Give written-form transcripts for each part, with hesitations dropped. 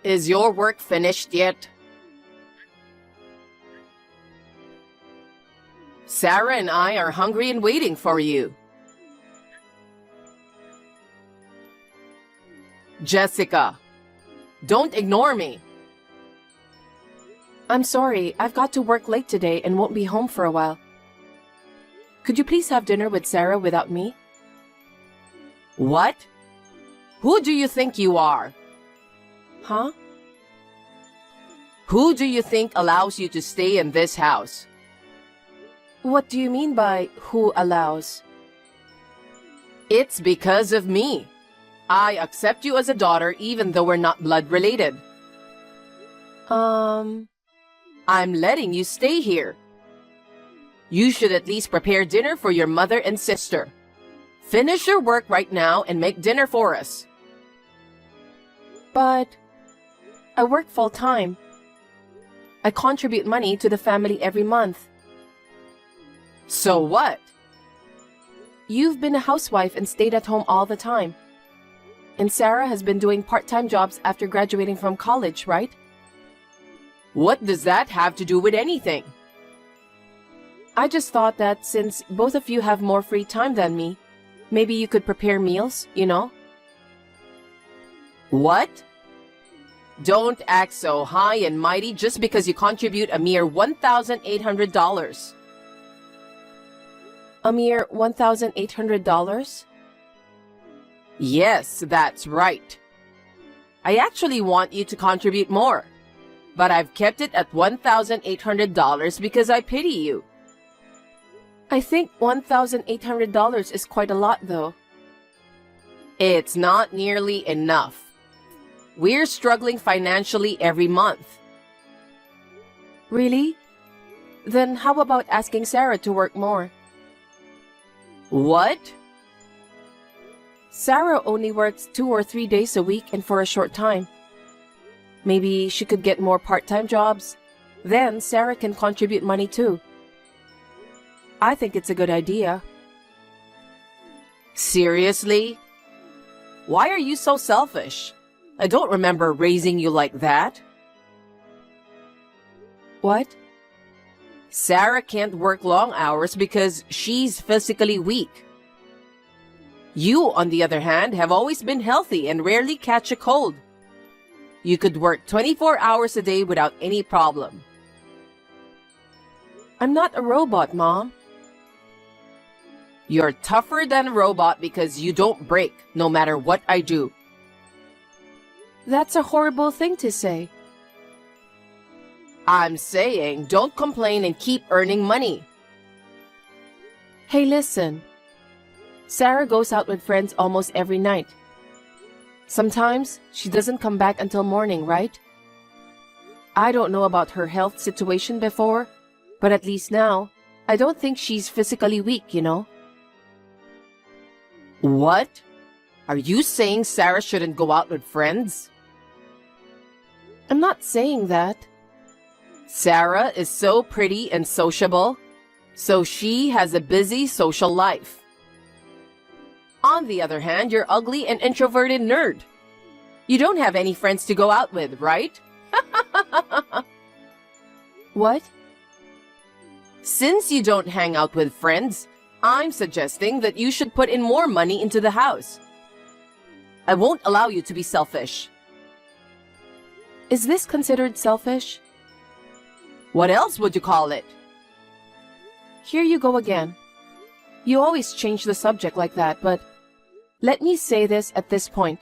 Is your work finished yet? Sarah and I are hungry and waiting for you. Jessica, don't ignore me. I'm sorry, I've got to work late today and won't be home for a while. Could you please have dinner with Sarah without me? What? Who do you think you are? Huh? Who do you think allows you to stay in this house? What do you mean by who allows? It's because of me. I accept you as a daughter even though we're not blood related. I'm letting you stay here. You should at least prepare dinner for your mother and sister. Finish your work right now and make dinner for us. But I work full-time. I contribute money to the family every month. So what? You've been a housewife and stayed at home all the time. And Sarah has been doing part-time jobs after graduating from college, right? What does that have to do with anything? I just thought that since both of you have more free time than me, maybe you could prepare meals, you know? What? Don't act so high and mighty just because you contribute a mere $1,800. A mere $1,800? Yes, that's right. I actually want you to contribute more, but I've kept it at $1,800 because I pity you. I think $1,800 is quite a lot, though. It's not nearly enough. We're struggling financially every month. Really? Then how about asking Sarah to work more? What? Sarah only works 2 or 3 days a week and for a short time. Maybe she could get more part-time jobs. Then Sarah can contribute money too. I think it's a good idea. Seriously? Why are you so selfish? I don't remember raising you like that. What? Sarah can't work long hours because she's physically weak. You, on the other hand, have always been healthy and rarely catch a cold. You could work 24 hours a day without any problem. I'm not a robot, Mom. You're tougher than a robot because you don't break, no matter what I do. That's a horrible thing to say. I'm saying don't complain and keep earning money. Hey, listen. Sarah goes out with friends almost every night. Sometimes she doesn't come back until morning, right? I don't know about her health situation before, but at least now, I don't think she's physically weak, you know? What? Are you saying Sarah shouldn't go out with friends? I'm not saying that. Sarah is so pretty and sociable, so she has a busy social life. On the other hand, you're ugly and introverted nerd. You don't have any friends to go out with, right? What? Since you don't hang out with friends, I'm suggesting that you should put in more money into the house. I won't allow you to be selfish. Is this considered selfish? What else would you call it? Here you go again. You always change the subject like that, but let me say this at this point.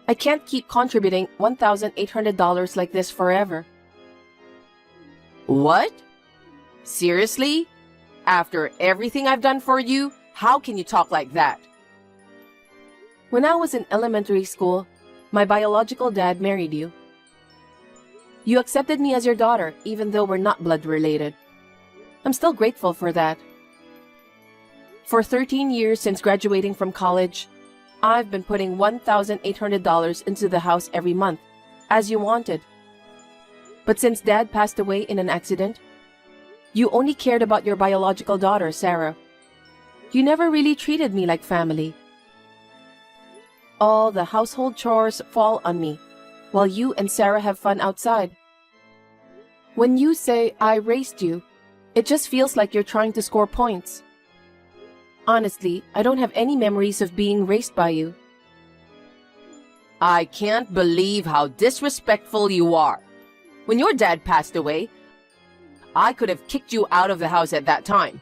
I can't keep contributing $1,800 like this forever. What? Seriously? After everything I've done for you, how can you talk like that? When I was in elementary school, my biological dad married you. You accepted me as your daughter, even though we're not blood related. I'm still grateful for that. For 13 years since graduating from college, I've been putting $1,800 into the house every month, as you wanted. But since Dad passed away in an accident, you only cared about your biological daughter, Sarah. You never really treated me like family. All the household chores fall on me, while you and Sarah have fun outside. When you say, I raised you, it just feels like you're trying to score points. Honestly, I don't have any memories of being raised by you. I can't believe how disrespectful you are. When your dad passed away, I could have kicked you out of the house at that time.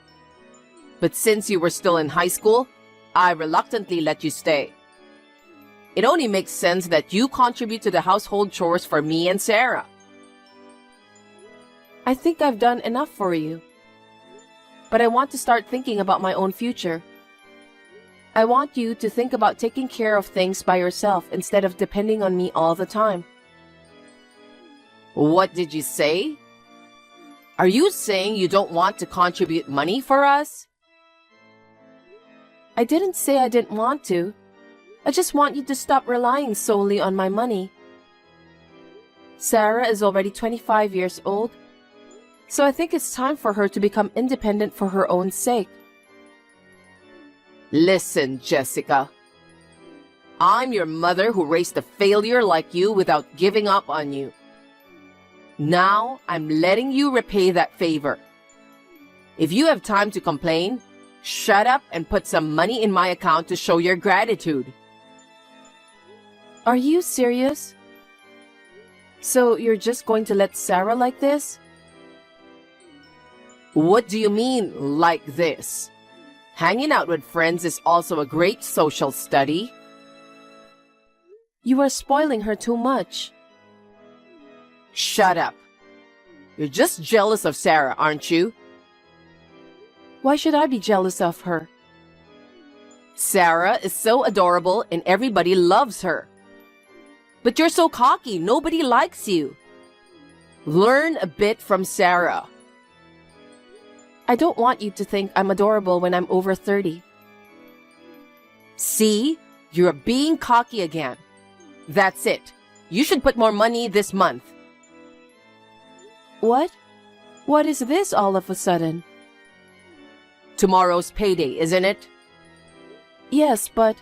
But since you were still in high school, I reluctantly let you stay. It only makes sense that you contribute to the household chores for me and Sarah. I think I've done enough for you. But I want to start thinking about my own future. I want you to think about taking care of things by yourself instead of depending on me all the time. What did you say? Are you saying you don't want to contribute money for us? I didn't say I didn't want to. I just want you to stop relying solely on my money. Sarah is already 25 years old, so I think it's time for her to become independent for her own sake. Listen, Jessica. I'm your mother who raised a failure like you without giving up on you. Now, I'm letting you repay that favor. If you have time to complain, shut up and put some money in my account to show your gratitude. Are you serious? So you're just going to let Sarah like this? What do you mean, like this? Hanging out with friends is also a great social study. You are spoiling her too much. Shut up. You're just jealous of Sarah, aren't you? Why should I be jealous of her? Sarah is so adorable and everybody loves her. But you're so cocky, nobody likes you. Learn a bit from Sarah. I don't want you to think I'm adorable when I'm over 30. See? You're being cocky again. That's it. You should put more money this month. What? What is this all of a sudden? Tomorrow's payday, isn't it? Yes, but...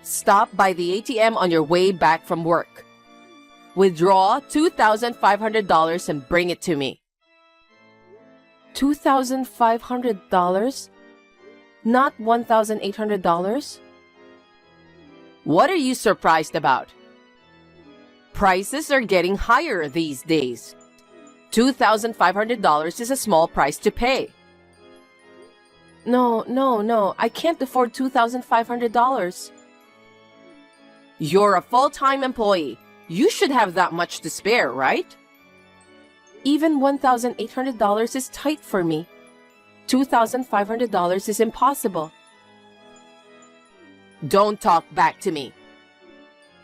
Stop by the ATM on your way back from work. Withdraw $2,500 and bring it to me. $2,500? Not $1,800? What are you surprised about? Prices are getting higher these days. $2,500 is a small price to pay. No. I can't afford $2,500. You're a full-time employee. You should have that much to spare, right? Even $1,800 is tight for me. $2,500 is impossible. Don't talk back to me.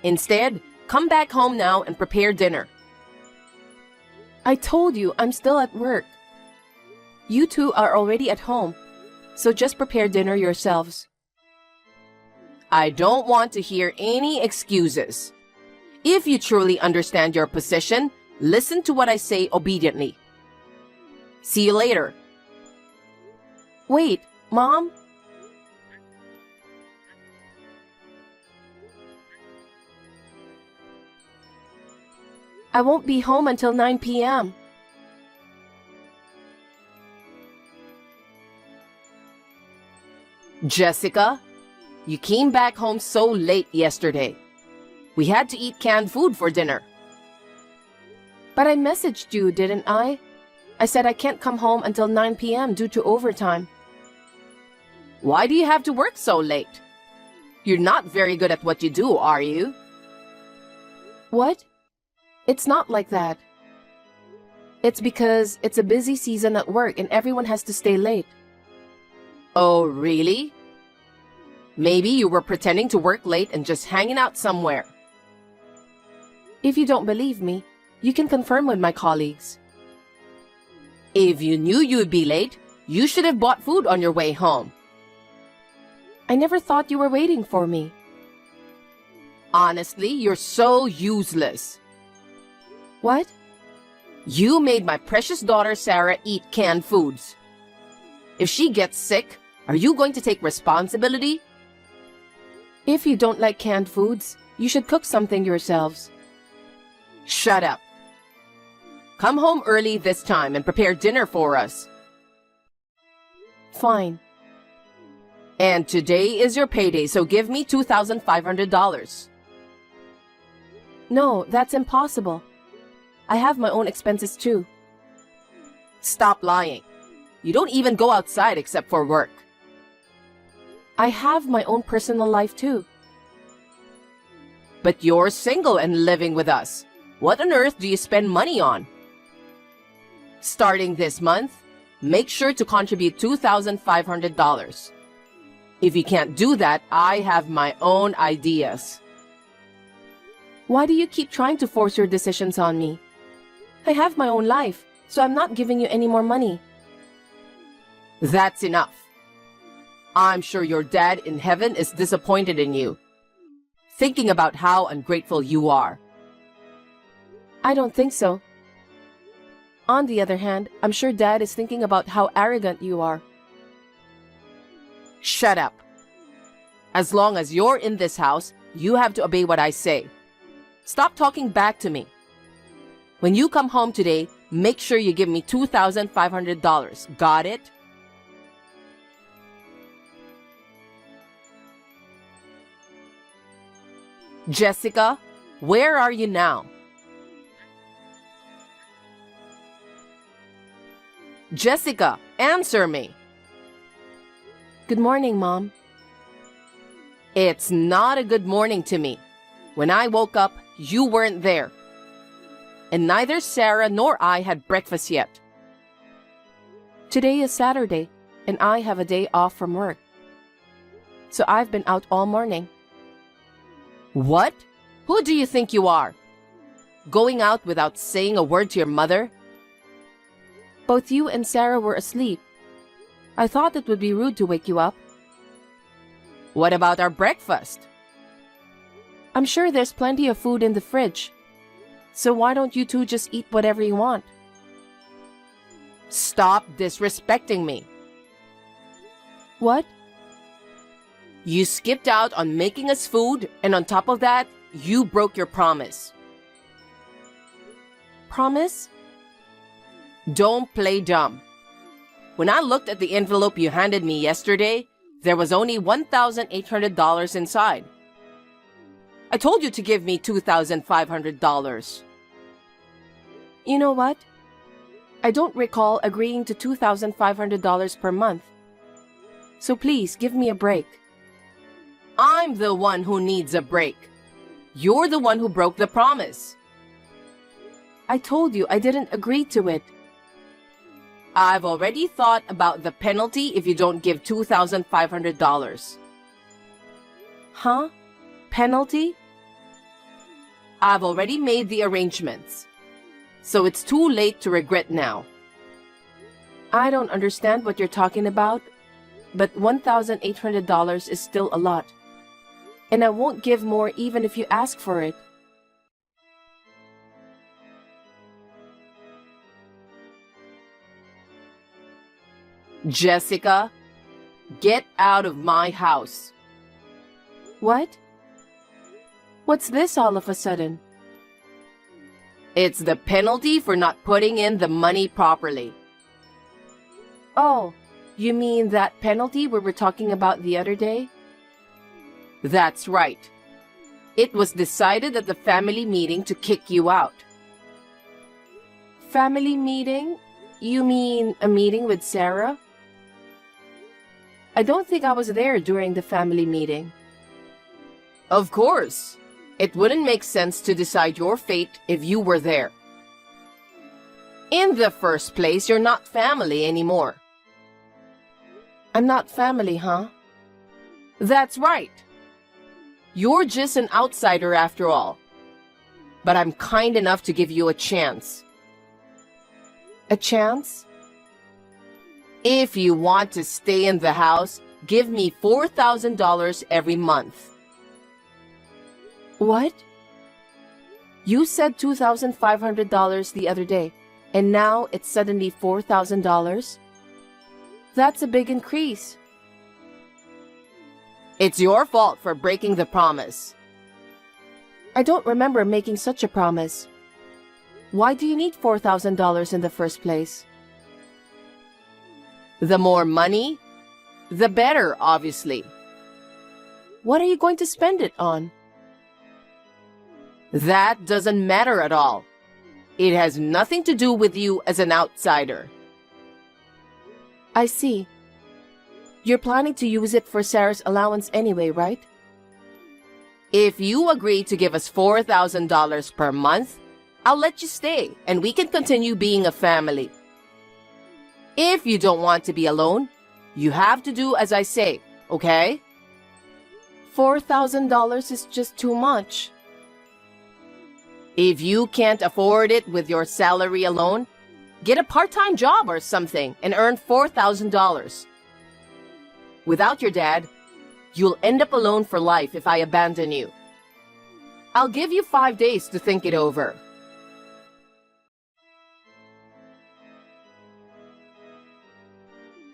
Instead, come back home now and prepare dinner. I told you I'm still at work. You two are already at home, so just prepare dinner yourselves. I don't want to hear any excuses. If you truly understand your position, listen to what I say obediently. See you later. Wait, Mom? I won't be home until 9 p.m. Jessica, you came back home so late yesterday. We had to eat canned food for dinner. But I messaged you, didn't I? I said I can't come home until 9 p.m. due to overtime. Why do you have to work so late? You're not very good at what you do, are you? What? It's not like that. It's because it's a busy season at work and everyone has to stay late. Oh, really? Maybe you were pretending to work late and just hanging out somewhere. If you don't believe me, you can confirm with my colleagues. If you knew you'd be late, you should have bought food on your way home. I never thought you were waiting for me. Honestly, you're so useless. What? You made my precious daughter Sarah eat canned foods. If she gets sick, are you going to take responsibility? If you don't like canned foods, you should cook something yourselves. Shut up. Come home early this time and prepare dinner for us. Fine. And today is your payday, so give me $2,500. No, that's impossible. I have my own expenses too. Stop lying. You don't even go outside except for work. I have my own personal life too. But you're single and living with us. What on earth do you spend money on? Starting this month, make sure to contribute $2,500. If you can't do that, I have my own ideas. Why do you keep trying to force your decisions on me? I have my own life, so I'm not giving you any more money. That's enough. I'm sure your dad in heaven is disappointed in you, thinking about how ungrateful you are. I don't think so. On the other hand, I'm sure Dad is thinking about how arrogant you are. Shut up. As long as you're in this house, you have to obey what I say. Stop talking back to me. When you come home today, make sure you give me $2,500. Got it? Jessica, where are you now? Jessica, answer me. Good morning, Mom. It's not a good morning to me. When I woke up, you weren't there. And neither Sarah nor I had breakfast yet. Today is Saturday, and I have a day off from work. So I've been out all morning. What? Who do you think you are? Going out without saying a word to your mother? Both you and Sarah were asleep. I thought it would be rude to wake you up. What about our breakfast? I'm sure there's plenty of food in the fridge. So why don't you two just eat whatever you want? Stop disrespecting me. What? You skipped out on making us food, and on top of that, you broke your promise. Promise? Don't play dumb. When I looked at the envelope you handed me yesterday, there was only $1,800 inside. I told you to give me $2,500. You know what? I don't recall agreeing to $2,500 per month. So please, give me a break. I'm the one who needs a break. You're the one who broke the promise. I told you I didn't agree to it. I've already thought about the penalty if you don't give $2,500. Huh? Penalty? I've already made the arrangements. So it's too late to regret now. I don't understand what you're talking about, but $1,800 is still a lot. And I won't give more even if you ask for it. Jessica, get out of my house. What? What's this all of a sudden? It's the penalty for not putting in the money properly. Oh, you mean that penalty we were talking about the other day? That's right. It was decided at the family meeting to kick you out. Family meeting? You mean a meeting with Sarah? I don't think I was there during the family meeting. Of course. It wouldn't make sense to decide your fate if you were there. In the first place, you're not family anymore. I'm not family, huh? That's right. You're just an outsider after all. But I'm kind enough to give you a chance. A chance? If you want to stay in the house, give me $4,000 every month. What? You said $2,500 the other day, and now it's suddenly $4,000? That's a big increase. It's your fault for breaking the promise. I don't remember making such a promise. Why do you need $4,000 in the first place? The more money, the better, obviously. What are you going to spend it on? That doesn't matter at all. It has nothing to do with you as an outsider. I see. You're planning to use it for Sarah's allowance anyway, right? If you agree to give us $4,000 per month, I'll let you stay and we can continue being a family. If you don't want to be alone, you have to do as I say, okay? $4,000 is just too much. If you can't afford it with your salary alone, get a part-time job or something and earn $4,000. Without your dad, you'll end up alone for life if I abandon you. I'll give you 5 days to think it over.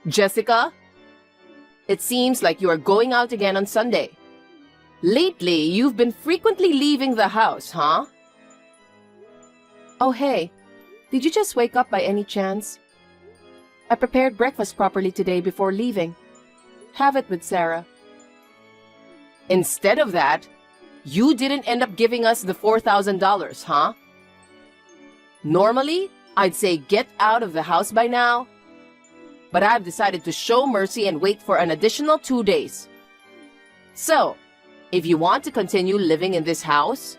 Jessica, it seems like you are going out again on Sunday. Lately, you've been frequently leaving the house, huh? Oh hey, did you just wake up by any chance? I prepared breakfast properly today before leaving. Have it with Sarah. Instead of that, you didn't end up giving us the $4,000, huh? Normally, I'd say get out of the house by now, but I've decided to show mercy and wait for an additional 2 days. So, if you want to continue living in this house...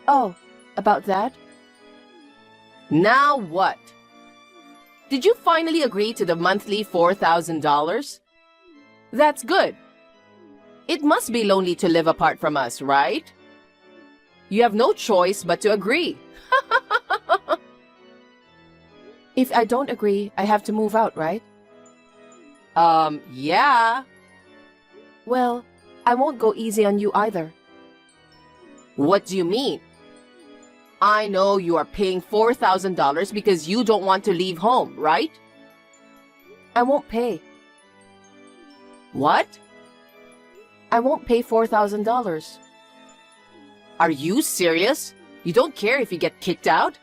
Oh, about that? Now what? Did you finally agree to the monthly $4,000? That's good. It must be lonely to live apart from us, right? You have no choice but to agree. If I don't agree, I have to move out, right? Yeah. Well, I won't go easy on you either. What do you mean? I know you are paying $4,000 because you don't want to leave home, right? I won't pay. What? I won't pay $4,000. Are you serious? You don't care if you get kicked out?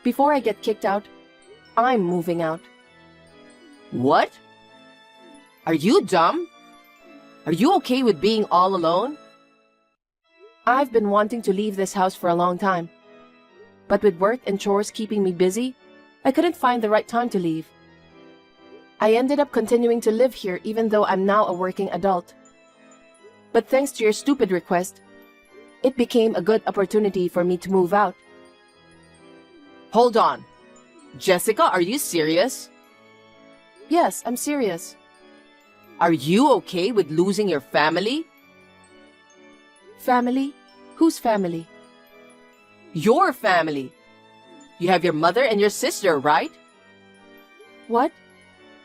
Before I get kicked out, I'm moving out. What? Are you dumb? Are you okay with being all alone? I've been wanting to leave this house for a long time. But with work and chores keeping me busy, I couldn't find the right time to leave. I ended up continuing to live here even though I'm now a working adult. But thanks to your stupid request, it became a good opportunity for me to move out. Hold on. Jessica, are you serious? Yes, I'm serious. Are you okay with losing your family? Family? Whose family? Your family. You have your mother and your sister, right? What?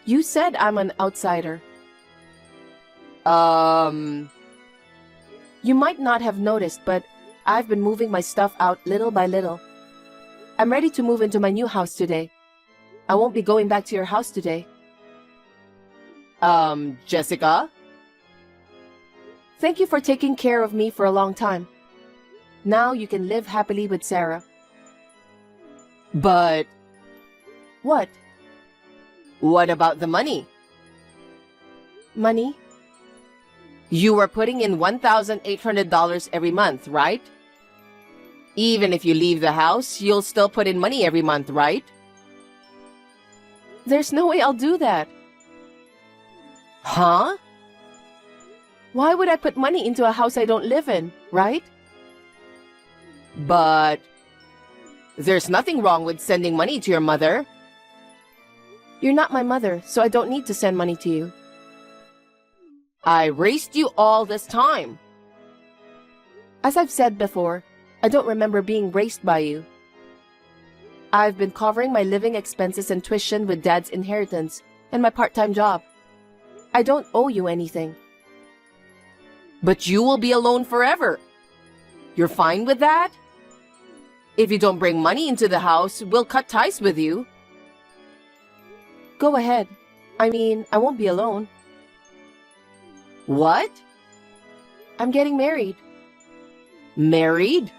You said I'm an outsider. You You might not have noticed, but I've been moving my stuff out little by little. I'm ready to move into my new house today. I won't be going back to your house today. Jessica? Thank you for taking care of me for a long time. Now you can live happily with Sarah. But What? what about the money? Money? You were putting in $1,800 every month, right? Even if you leave the house, you'll still put in money every month, right? There's no way I'll do that. Huh? Why would I put money into a house I don't live in, right? But there's nothing wrong with sending money to your mother. You're not my mother, so I don't need to send money to you. I raised you all this time. As I've said before, I don't remember being raised by you. I've been covering my living expenses and tuition with Dad's inheritance and my part-time job. I don't owe you anything. But you will be alone forever. You're fine with that? If you don't bring money into the house, we'll cut ties with you. Go ahead. I mean, I won't be alone. What? I'm getting married. Married?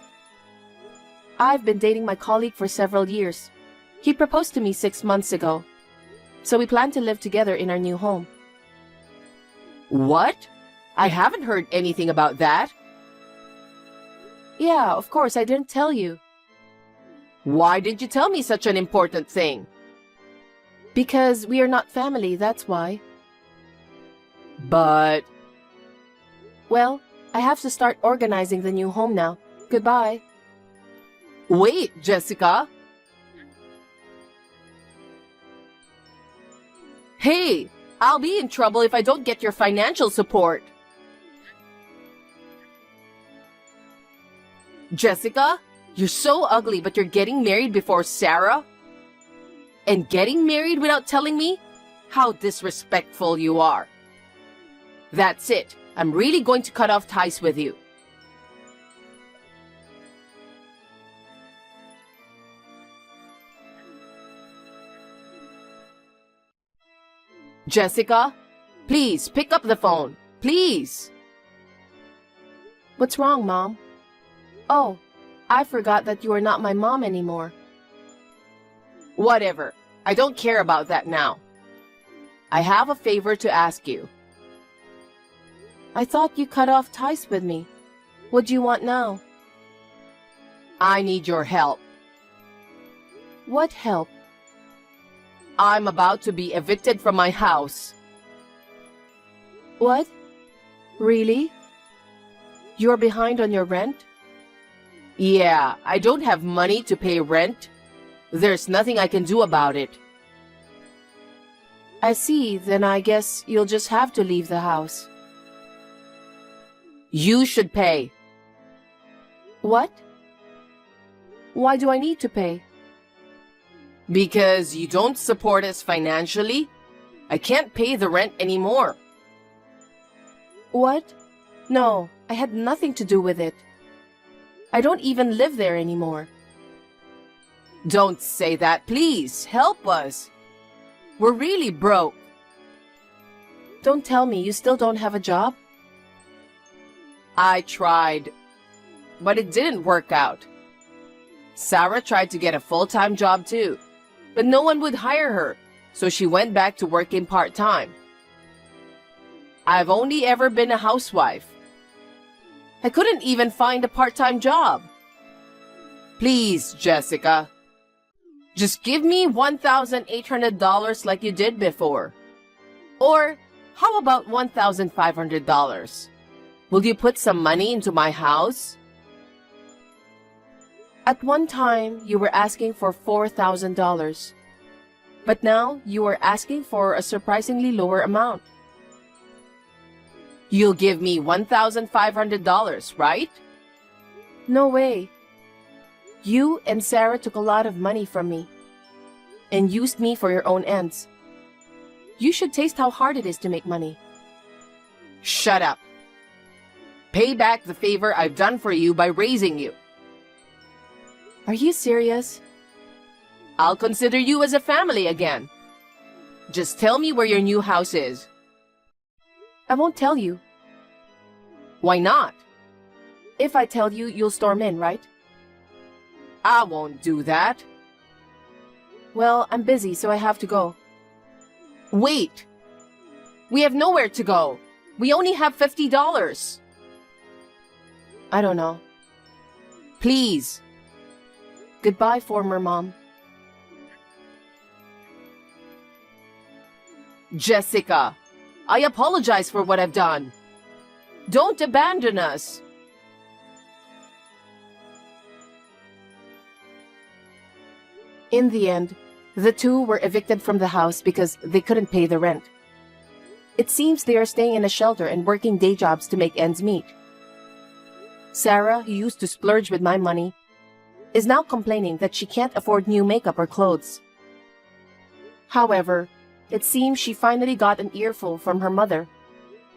I've been dating my colleague for several years. He proposed to me 6 months ago. So we plan to live together in our new home. What? I haven't heard anything about that. Yeah, of course, I didn't tell you. Why didn't you tell me such an important thing? Because we are not family, that's why. But... Well, I have to start organizing the new home now. Goodbye. Wait, Jessica. Hey, I'll be in trouble if I don't get your financial support. Jessica, you're so ugly, but you're getting married before Sarah? And getting married without telling me? How disrespectful you are. That's it. I'm really going to cut off ties with you. Jessica, please pick up the phone. Please. What's wrong, Mom? Oh, I forgot that you are not my mom anymore. Whatever. I don't care about that now. I have a favor to ask you. I thought you cut off ties with me. What do you want now? I need your help. What help? I'm about to be evicted from my house. What? Really? You're behind on your rent? Yeah, I don't have money to pay rent. There's nothing I can do about it. I see, then I guess you'll just have to leave the house. You should pay. What? Why do I need to pay? Because you don't support us financially. I can't pay the rent anymore. What? No, I had nothing to do with it. I don't even live there anymore. Don't say that, please. Help us. We're really broke. Don't tell me you still don't have a job? I tried, but it didn't work out. Sarah tried to get a full-time job too, but no one would hire her, so she went back to working part-time. I've only ever been a housewife. I couldn't even find a part-time job. Please, Jessica. Just give me $1,800 like you did before. Or how about $1,500? Will you put some money into my house? At one time, you were asking for $4,000. But now, you are asking for a surprisingly lower amount. You'll give me $1,500, right? No way. You and Sarah took a lot of money from me and used me for your own ends. You should taste how hard it is to make money. Shut up. Pay back the favor I've done for you by raising you. Are you serious? I'll consider you as a family again. Just tell me where your new house is. I won't tell you. Why not? If I tell you, you'll storm in, right? I won't do that. Well, I'm busy, so I have to go. Wait. We have nowhere to go. We only have $50. I don't know. Please. Goodbye, former mom. Jessica, I apologize for what I've done. Don't abandon us. In the end, the two were evicted from the house because they couldn't pay the rent. It seems they are staying in a shelter and working day jobs to make ends meet. Sarah, who used to splurge with my money, is now complaining that she can't afford new makeup or clothes. However, it seems she finally got an earful from her mother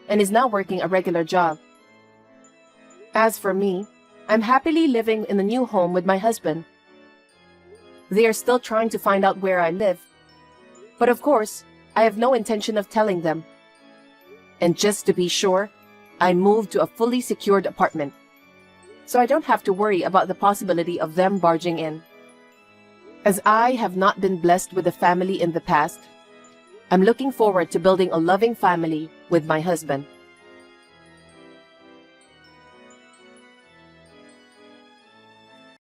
and is now working a regular job. As for me, I'm happily living in the new home with my husband. They are still trying to find out where I live, but of course, I have no intention of telling them. And just to be sure, I moved to a fully secured apartment. so I don't have to worry about the possibility of them barging in. As I have not been blessed with a family in the past, I'm looking forward to building a loving family with my husband.